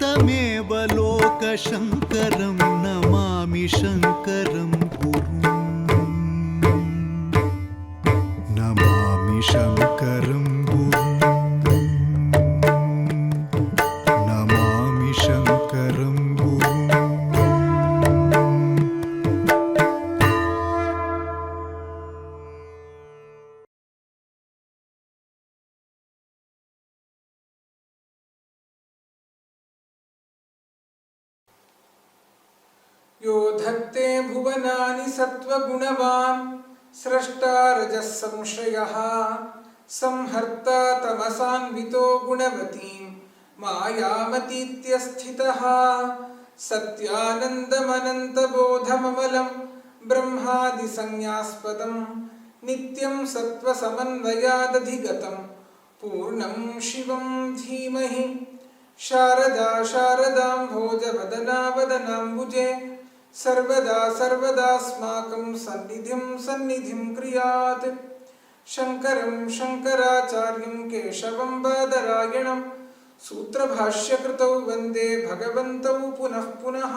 तमेव लोकशङ्करं नमामि शङ्करं गुरुं नमामि शङ्करं गुरुं नमामि शङ्करं यो धत्ते भुवनानि सत्त्वगुणवान् स्रष्टा रजः संश्रयः संहर्ता तमसान्वितो गुणवतीं मायामतीत्य स्थितः सत्यानन्दमनन्तबोधममलं ब्रह्मादिसंज्ञास्पदं नित्यं सत्त्वसमन्वयादधिगतं पूर्णं शिवं धीमहि शारदा शारदाम्भोजवदना वदनाम्बुजे सर्वदा सर्वदास्माकं सन्निधिं क्रियात् शङ्करं शङ्कराचार्यं केशवं बादरायणं सूत्रभाष्यकृतौ वन्दे भगवन्तौ पुनः पुनः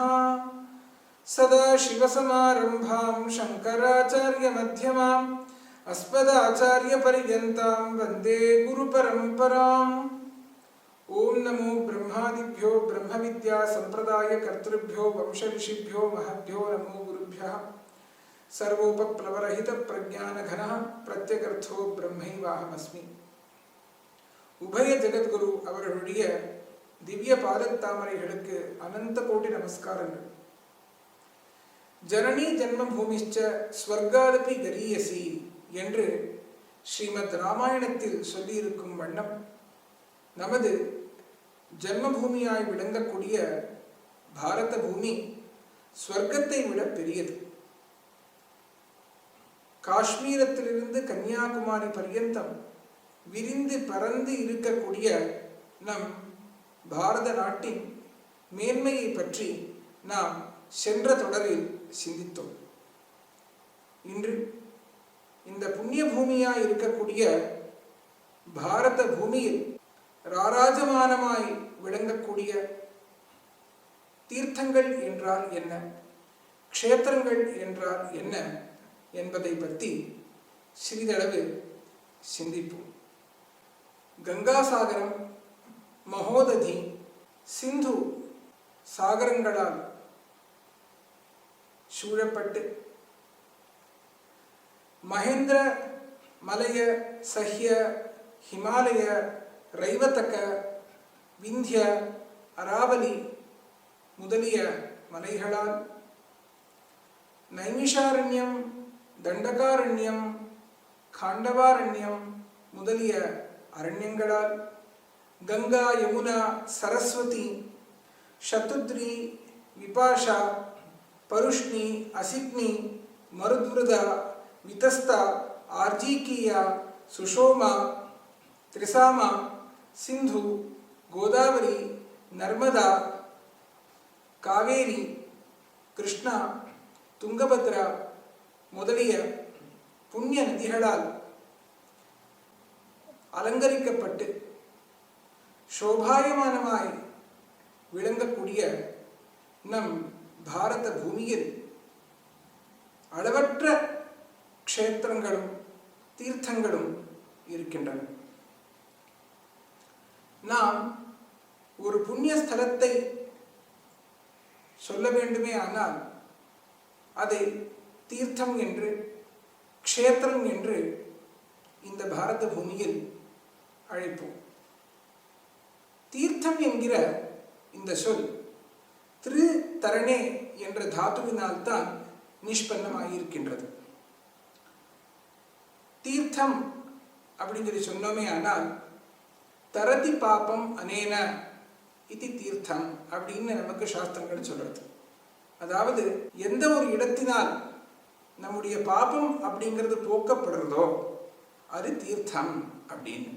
सदाशिवसमारम्भां शङ्कराचार्यमध्यमाम् अस्मदाचार्यपर्यन्तां वन्दे गुरुपरम्पराम्। ओं नमो ब्रह्मादिभ्यो ब्रह्मविद्या संप्रदाय कर्तृभ्यो वंश ऋषिभ्यो महद्भ्यो नमो गुरुभ्यः। सर्वोपप्लवरहित प्रज्ञान घनः प्रत्यगर्थो ब्रह्मैवाहमस्मि। उभय जगद्गुरु அவர்களுடைய திவ்ய பாதத்தாமரைகளுக்கு அனந்த கோடி நமஸ்காரங்கள். ஜனனி ஜன்மபூமிஷ்ச ஸ்வர்காதபி கரீயசி என்று ஸ்ரீமத் ராமாயணத்தில் சொல்லியிருக்கும் வண்ணம் நமது ஜன்மபூமியாய் விளங்கக்கூடிய பாரத பூமி ஸ்வர்க்கத்தை விட பெரியது. காஷ்மீரத்திலிருந்து கன்னியாகுமரி பர்யந்தம் விரிந்து பறந்து இருக்கக்கூடிய நம் பாரத நாட்டின் மேன்மையை பற்றி நாம் சென்ற தொடரில் சிந்தித்தோம். இன்று இந்த புண்ணிய பூமியாய் இருக்கக்கூடிய பாரத பூமியில் ராராஜமானமாய் விளங்கக்கூடிய தீர்த்தங்கள் என்றால் என்ன, க்ஷேத்திரங்கள் என்றால் என்ன என்பதை பற்றி சிறிதளவு சிந்திப்போம். கங்காசாகரம், மகோததி, சிந்து சாகரங்களால் சூழப்பட்டு மகேந்திர மலய சஹ்ய ஹிமாலய ரைவதக விந்திய அராவலி முதலிய மலைகளால் நைமிஷாரண்யம் தண்டகாரண்யம் காண்டவாரண்யம் முதலிய அரண்யங்களால் கங்கா யமுனா சரஸ்வதி சத்துத்ரி விபாஷா பருஷ்ணி அசிக்னி மருத்ருதா விதஸ்தா ஆர்ஜீகியா சுஷோமா திரிசாமா சிந்து கோதாவரி நர்மதா காவேரி கிருஷ்ணா துங்கபத்ரா முதலிய புண்ணிய நதிகளால் அலங்கரிக்கப்பட்டு சோபாயமானமாய் விளங்கக்கூடிய நம் பாரத பூமியில் அளவற்ற க்ஷேத்திரங்களும் தீர்த்தங்களும் இருக்கின்றன. நாம் ஒரு புண்ணிய ஸ்தலத்தை சொல்ல வேண்டுமே ஆனால் அதை தீர்த்தம் என்று க்ஷேத்திரம் என்று இந்த பாரத பூமியில் அழைப்போம். தீர்த்தம் என்கிற இந்த சொல் திரு தரணே என்ற தாத்துவினால் தான் நிஷ்பன்னமாகியிருக்கின்றது. தீர்த்தம் அப்படிங்கிற சொன்னோமே ஆனால் தரதி பாபம் அனேன இது தீர்த்தம் அப்படின்னு நமக்கு சாஸ்திரங்கள் சொல்றது. அதாவது எந்த ஒரு இடத்தினால் நம்முடைய பாபம் அப்படிங்கிறது போக்கப்படுறதோ அது தீர்த்தம் அப்படின்னு.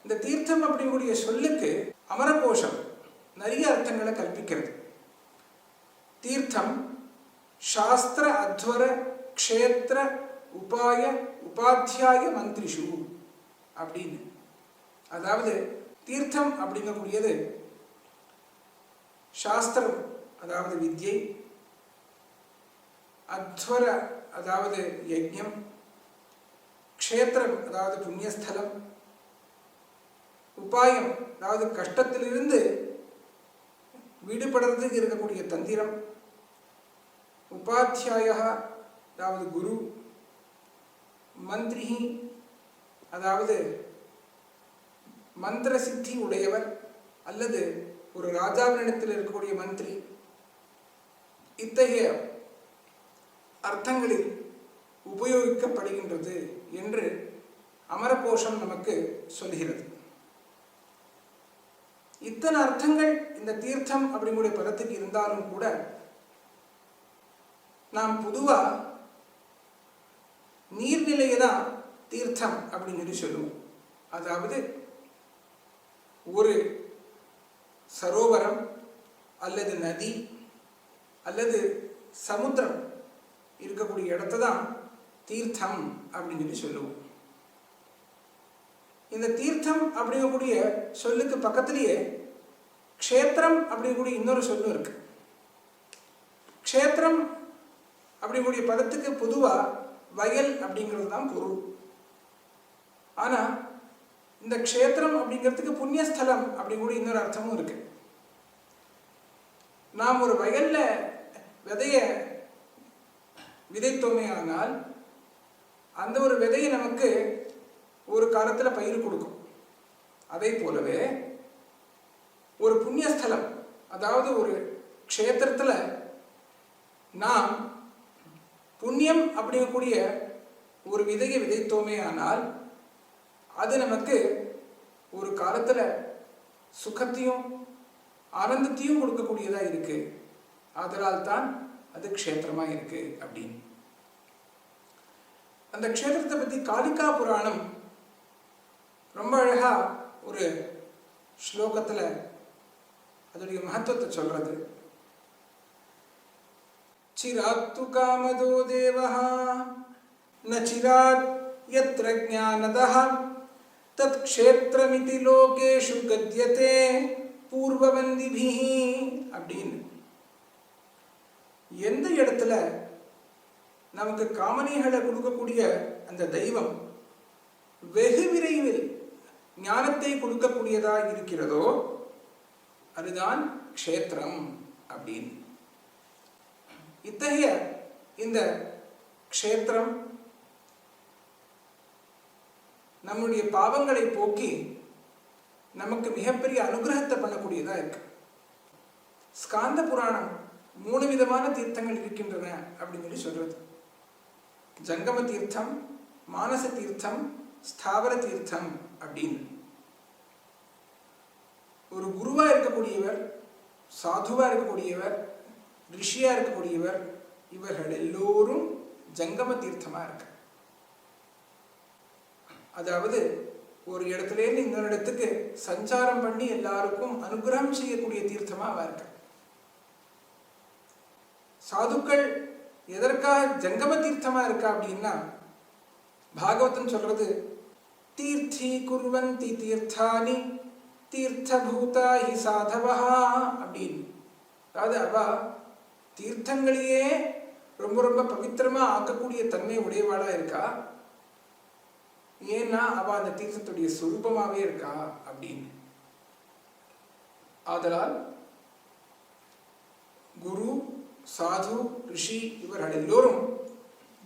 இந்த தீர்த்தம் அப்படிங்கக்கூடிய சொல்லுக்கு அமரகோஷம் நிறைய அர்த்தங்களை கல்பிக்கிறது. தீர்த்தம் சாஸ்திர அத்வர க்ஷேத்திர உபாய உபாத்தியாய மந்திரிஷு அப்படின்னு. அதாவது தீர்த்தம் அப்படிங்கக்கூடியது சாஸ்திரம் அதாவது வித்யை, அத்வர அதாவது யஜ்ஞம், க்ஷேத்திரம் அதாவது புண்ணியஸ்தலம், உபாயம் அதாவது கஷ்டத்திலிருந்து விடுபடுறதுக்கு இருக்கக்கூடிய தந்திரம், உபாத்தியாய அதாவது குரு, மந்திரி அதாவது மந்திர சித்தி உடையவர் அல்லது ஒரு ராஜாவினிடத்தில் இருக்கக்கூடிய மந்திரி, இத்தகைய அர்த்தங்களில் உபயோகிக்கப்படுகின்றது என்று அமரகோஷம் நமக்கு சொல்கிறது. இத்தனை அர்த்தங்கள் இந்த தீர்த்தம் அப்படிங்குடைய பதத்துக்கு இருந்தாலும் கூட நாம் பொதுவா நீர்நிலையை தான் தீர்த்தம் அப்படின்னு சொல்லி சொல்லுவோம். அதாவது ஒரு சரோவரம் அல்லது நதி அல்லது சமுத்திரம் இருக்கக்கூடிய இடத்தை தான் தீர்த்தம் அப்படின்னு சொல்லி சொல்லுவோம். இந்த தீர்த்தம் அப்படிங்கக்கூடிய சொல்லுக்கு பக்கத்திலேயே க்ஷேத்திரம் அப்படிங்கக்கூடிய இன்னொரு சொல்லும் இருக்கு. க்ஷேத்திரம் அப்படிங்கக்கூடிய பதத்துக்கு பொதுவா வயல் அப்படிங்கிறது தான் பொருள். ஆனா இந்த க்ஷேத்திரம் அப்படிங்கிறதுக்கு புண்ணியஸ்தலம் அப்படிங்கூட இன்னொரு அர்த்தமும் இருக்கு. நாம் ஒரு வயல்ல விதைய விதைத்தோமே ஆனால் அந்த ஒரு விதையை நமக்கு ஒரு காலத்துல பயிர் கொடுக்கும். அதே போலவே ஒரு புண்ணியஸ்தலம் அதாவது ஒரு க்ஷேத்திரத்துல நாம் புண்ணியம் அப்படிங்கக்கூடிய ஒரு விதையை விதைத்தோமே ஆனால் அது நமக்கு ஒரு காலத்துல சுகத்தையும் ஆனந்தத்தையும் கொடுக்கக்கூடியதா இருக்கு. அதனால் தான் அது க்ஷேத்திரமா இருக்கு அப்படின்னு. அந்த க்ஷேத்திரத்தை பத்தி காளிகா புராணம் ரொம்ப அழகா ஒரு ஸ்லோகத்துல அதோடைய மகத்துவத்தை சொல்றது. சிராத்து காமதோ தேவஹ ந சிராத் யத்ர ஞானதஹ தத் க்ஷேத்ரமிதி லோகேஷு கத்யதே பூர்வவந்திபிஹி அப்படின்னு. எந்த இடத்துல நமக்கு காமனைகளை கொடுக்கக்கூடிய அந்த தெய்வம் வெகு விரைவில் ஞானத்தை கொடுக்கக்கூடியதா இருக்கிறதோ அதுதான் க்ஷேத்திரம் அப்படின்னு. இத்தகைய இந்த க்ஷேத்திரம் நம்முடைய பாவங்களை போக்கி நமக்கு மிகப்பெரிய அனுகிரகத்தை பண்ணக்கூடியதா இருக்கு. ஸ்காந்த புராணம் 3 விதமான தீர்த்தங்கள் இருக்கின்றன அப்படின்னு சொல்லி சொல்றது. ஜங்கம தீர்த்தம், மானச தீர்த்தம், ஸ்தாவர தீர்த்தம் அப்படின்னு. ஒரு குருவா இருக்கக்கூடியவர், சாதுவா இருக்கக்கூடியவர், ரிஷியா இருக்கக்கூடியவர், இவர்கள் எல்லோரும் ஜங்கம தீர்த்தமா இருக்க. அதாவது ஒரு இடத்துல இருந்து இன்னொரு இடத்துக்கு சஞ்சாரம் பண்ணி எல்லாருக்கும் அனுகிரகம் செய்யக்கூடிய தீர்த்தமா அவ இருக்க. சாதுக்கள் எதற்காக ஜங்கம தீர்த்தமா இருக்கா அப்படின்னா பாகவதம் சொல்றது தீர்த்தி குர்வந்தி தீர்த்தானி தீர்த்தபூதா ஹி சாதவா அப்படின்னு. அதாவது அவ தீர்த்தங்களையே ரொம்ப ரொம்ப பவித்திரமா ஆக்கக்கூடிய தன்மை உடையவாளா இருக்கா. ஏன்னா அவ அந்த தீர்த்தத்துடைய சுரூபமாவே இருக்கா அப்படின்னு. ஆதலால் குரு, சாது, ரிஷி இவர்கள் எல்லோரும்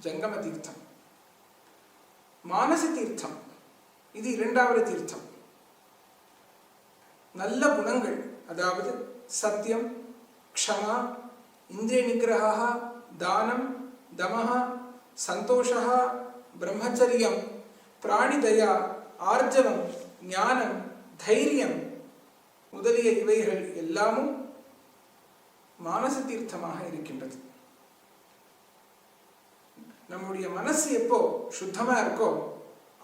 ஜங்கம தீர்த்தம். மானச தீர்த்தம் இது 2வது தீர்த்தம். நல்ல குணங்கள் அதாவது சத்தியம், க்ஷமா, இந்திரிய நிகிரஹ, தானம், தமஹ, சந்தோஷः, பிரம்மச்சரியம், பிராணிதயா, ஆர்ஜவம், ஞானம், தைரியம் முதலிய இவைகள் எல்லாமும் மானச தீர்த்தமாக இருக்கின்றது. நம்முடைய மனசு எப்போ சுத்தமா இருக்கோ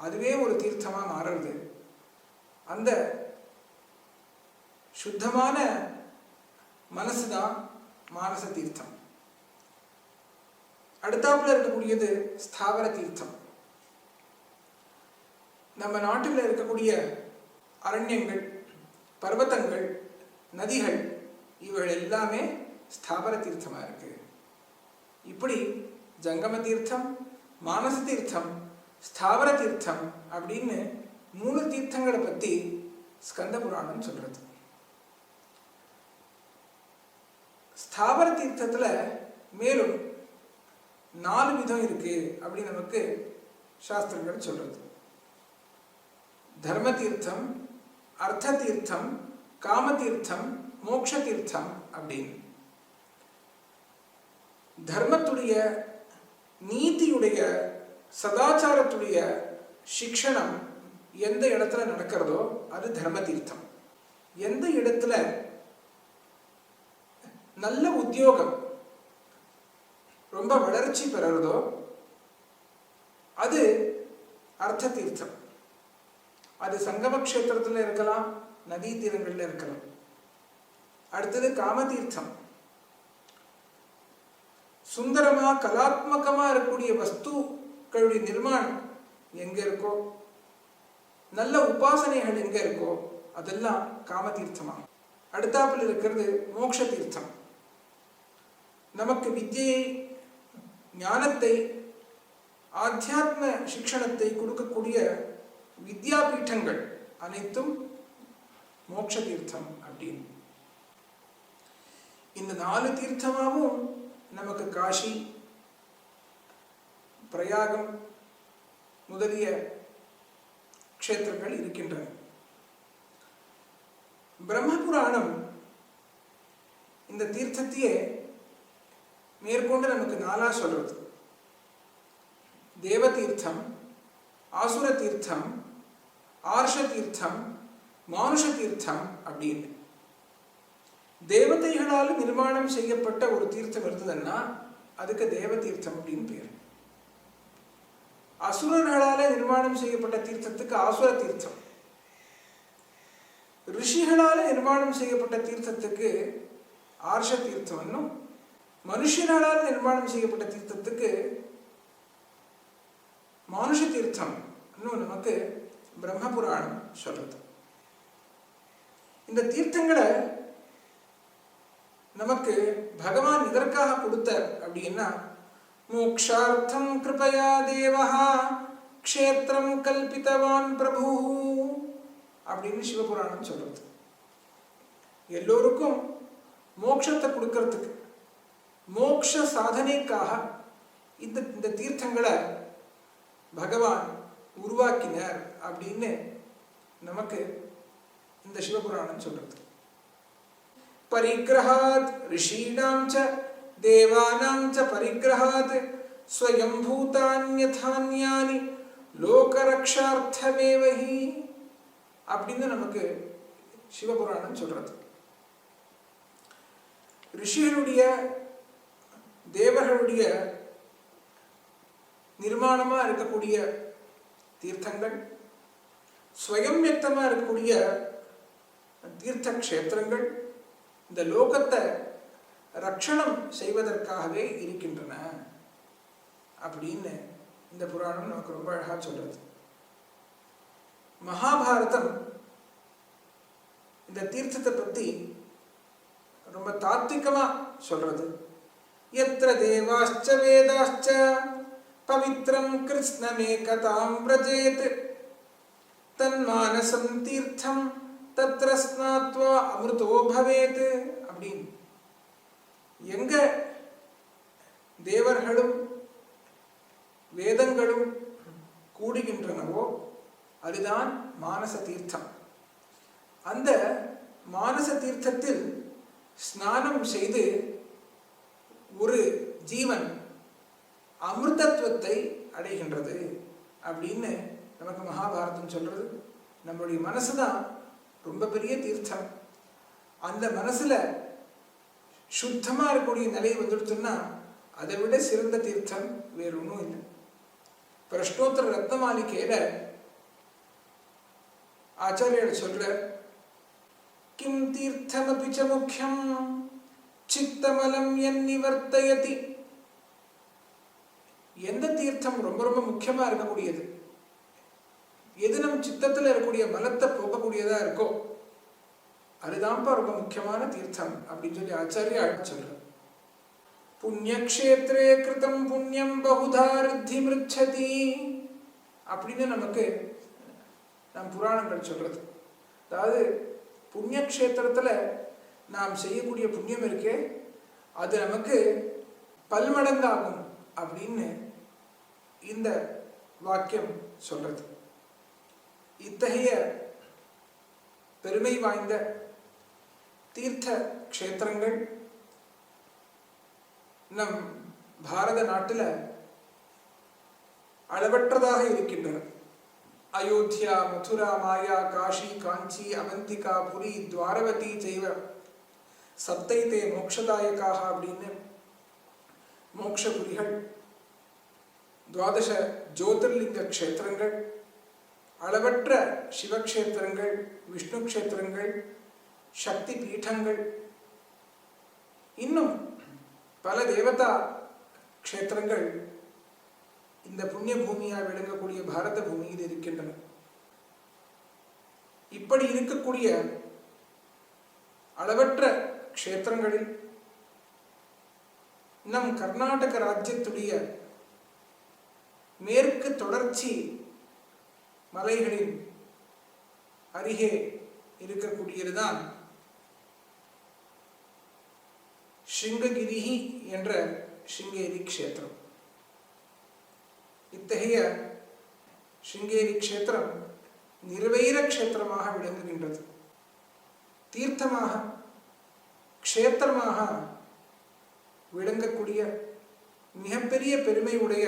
அதுவே ஒரு தீர்த்தமா மாறுறது. அந்த சுத்தமான மனசுதான் மானச தீர்த்தம். அடுத்தாப்புல இருக்கக்கூடியது ஸ்தாவர தீர்த்தம். நம்ம நாட்டில் இருக்கக்கூடிய அரண்யங்கள், பர்வதங்கள், நதிகள் இவள் எல்லாமே ஸ்தாவர தீர்த்தமா இருக்கு. இப்படி ஜங்கம தீர்த்தம், மானச தீர்த்தம், ஸ்தாவர தீர்த்தம் அப்படின்னு 3 தீர்த்தங்களை பத்தி ஸ்கந்த புராணம் சொல்றது. ஸ்தாவர தீர்த்தத்துல மேலும் 4 விதம் இருக்கு அப்படின்னு நமக்கு சாஸ்திரங்கள் சொல்றது. தர்ம தீர்த்தம், அர்த்த தீர்த்தம், காம தீர்த்தம், மோட்ச தீர்த்தம் அப்படின்னு. தர்மத்துடைய, நீதியுடைய, சதாச்சாரத்துடைய சிக்ஷணம் எந்த இடத்துல நடக்கிறதோ அது தர்ம தீர்த்தம். எந்த இடத்துல நல்ல உத்தியோகம் ரொம்ப வளர்ச்சி பெறறதோ அது அர்த்த தீர்த்தம். அது சங்கம கஷேத்திரத்தில் இருக்கலாம், நதி தீரங்கள்ல இருக்கலாம். அடுத்தது காம தீர்த்தம். சுந்தரமா கலாத்மகமா இருக்கக்கூடிய வஸ்துக்களுடைய நிர்மாணம் எங்க இருக்கோ, நல்ல உபாசனைகள் எங்க இருக்கோ அதெல்லாம் காம தீர்த்தமா. அடுத்தாப்பில் இருக்கிறது மோட்ச தீர்த்தம். நமக்கு வித்யை, ஞானத்தை, ஆத்தியாத்ம சிக்ஷணத்தை கொடுக்கக்கூடிய வித்யாபீட்டங்கள் அனைத்தும் மோட்ச தீர்த்தம் அப்படின்னு. இந்த 4 தீர்த்தமாகவும் நமக்கு காஷி, பிரயாகம் முதலிய க்ஷேத்திரங்கள் இருக்கின்றன. பிரம்ம புராணம் இந்த தீர்த்தத்தையே மேற்கொண்டு நமக்கு 4ஆ சொல்றது. தேவ தீர்த்தம், ஆசுர தீர்த்தம், ஆர்ஷ தீர்த்தம், மானுஷ தீர்த்தம் அப்படின்னு. தேவதைகளால் நிர்மாணம் செய்யப்பட்ட ஒரு தீர்த்தம் இருந்ததுன்னா அதுக்கு தேவ தீர்த்தம் அப்படின்னு பேர். அசுரர்களால நிர்மாணம் செய்யப்பட்ட தீர்த்தத்துக்கு ஆசுர தீர்த்தம். ரிஷிகளால நிர்மாணம் செய்யப்பட்ட தீர்த்தத்துக்கு ஆர்ஷ தீர்த்தம். மனுஷனால் நிர்மாணம் செய்யப்பட்ட தீர்த்தத்துக்கு மானுஷ தீர்த்தம் நமக்கு பிரம்ம புராணம் சொல்றது. இந்த தீர்த்தங்களை நமக்கு பகவான் இதற்காக கொடுத்தார் அப்படின்னா, மோக்ஷார்த்தம் கிருபயா தேவஹா க்ஷேத்ரம் கல்பிதவான் பிரபு அப்படின்னு சிவபுராணம் சொல்றது. எல்லோருக்கும் மோட்சத்தை கொடுக்கறதுக்கு, மோட்ச சாதனைக்காக இந்த தீர்த்தங்களை பகவான் உருவாக்கினார் அப்படின்னு நமக்கு இந்த சிவபுராணம் சொல்றது. பரிகிரஹாத் ரிஷீணாம் ச தேவானாம் ச பரிகிரஹாத் ஸ்வயம்பூதான்யதான்யானி லோகரக்ஷார்த்தமேவஹி அப்படின்னு நமக்கு சிவபுராணம் சொல்றது. ரிஷிகளுடைய, தேவர்களுடைய நிர்மாணமா இருக்கக்கூடிய தீர்த்தங்கள், ஸ்வயம் வியக்தமா இருக்கக்கூடிய தீர்த்த க்ஷேத்திரங்கள் இந்த லோகத்தை ரட்சணம் செய்வதற்காகவே இருக்கின்றன அப்படின்னு இந்த புராணம் நமக்கு ரொம்ப அழகா சொல்றது. மகாபாரதம் இந்த தீர்த்தத்தை பத்தி ரொம்ப தாத்விகமா சொல்றது. யத்ர தேவாஸ்ச வேதாஸ்ச பவித்ரம் கிருஷ்ணமேகதாம் வ்ரஜேத் தன்மானசம் தீர்த்தம் தத்ர ஸ்நாத்வா அமிர்தோ பவேத் அப்படின்னு. எங்க தேவர்களும் வேதங்களும் கூடுகின்றனவோ அதுதான் மானச தீர்த்தம். அந்த மானச தீர்த்தத்தில் ஸ்நானம் செய்து ஒரு ஜீவன் அமிர்தத்துவத்தை அடைகின்றது அப்படின்னு நமக்கு மகாபாரதம் சொல்றது. நம்மளுடைய மனசுதான் ரொம்ப பெரிய தீர்த்தம். அந்த மனசுல சுத்தமா இருக்கக்கூடிய நிலை வந்துடுச்சுன்னா அதை விட சிறந்த தீர்த்தம் வேற ஒன்றும் இல்லை. பிரஷ்னோத்தர ரத்னமாலிகையில ஆச்சாரியர் சொல்ற, கிம் தீர்த்தமபி ச முக்கியம் சித்தமலம் என்னிவர்த்தயதி. எந்த தீர்த்தம் ரொம்ப ரொம்ப முக்கியமா இருக்கக்கூடியது, எது நம் சித்தத்தில் இருக்கக்கூடிய மலத்தை போக்கக்கூடியதா இருக்கோ அதுதான்ப்பா ரொம்ப முக்கியமான தீர்த்தம் அப்படின்னு சொல்லி ஆச்சாரியா சொல்றார். புண்ணியக்ஷேத்ரே கிருதம் புண்ணியம் பகுதா ரித்தி மிருச்சதி அப்படின்னு நமக்கு நம் புராணங்கள் சொல்றது. அதாவது புண்ணியக்ஷேத்திரத்துல நாம் செய்யக்கூடிய புண்ணியம் இருக்கே அது நமக்கு பல்மடங்காகும் அப்படின்னு இந்த வாக்கியம் சொல்றது. இத்தகைய பெருமை வாய்ந்த தீர்த்த க்ஷேத்திரங்கள் நம் பாரத நாட்டில் அளவற்றதாக இருக்கின்றன. அயோத்தியா, மதுரா, மாயா, காஷி, காஞ்சி, அவந்திகா, புரி, துவாரவதி செய்வ சப்தைத்தே மோக்ஷதாயக்காக அப்படின்னு மோக்ஷபுரிகள், துவாதச ஜோதிர்லிங்க க்ஷேத்திரங்கள், அளவற்ற சிவக்ஷேத்திரங்கள், விஷ்ணு க்ஷேத்திரங்கள், சக்தி பீட்டங்கள், இன்னும் பல தேவதா க்ஷேத்திரங்கள் இந்த புண்ணிய பூமியாக விளங்கக்கூடிய பாரத பூமியில் இருக்கின்றன. இப்படி இருக்கக்கூடிய அளவற்ற க்ஷேத்திரங்களில் நம் கர்நாடக ராஜ்யத்துடைய மேற்கு தொடர்ச்சி மலைகளின் அருகே இருக்கக்கூடியதுதான் ஸ்ருங்ககிரி என்ற ஸ்ருங்கேரி க்ஷேத்திரம். இத்தகைய ஸ்ருங்கேரி க்ஷேத்திரம் நிர்வைர க்ஷேத்திரமாக விளங்குகின்றது. தீர்த்தமாக க்ஷேத்திரமாக விளங்கக்கூடிய மிகப்பெரிய பெருமை உடைய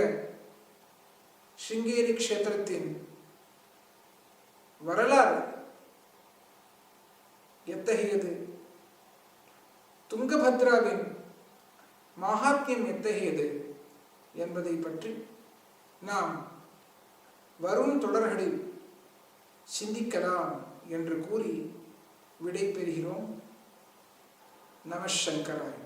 ஸ்ருங்கேரி க்ஷேத்திரத்தின் வரலாறு எத்தகையது, துங்கபத்ராவின் மகாத்மியம் எத்தகையது என்பதை பற்றி நாம் வரும் தொடர்களில் சிந்திக்கலாம் என்று கூறி விடை பெறுகிறோம். நம சங்கராய.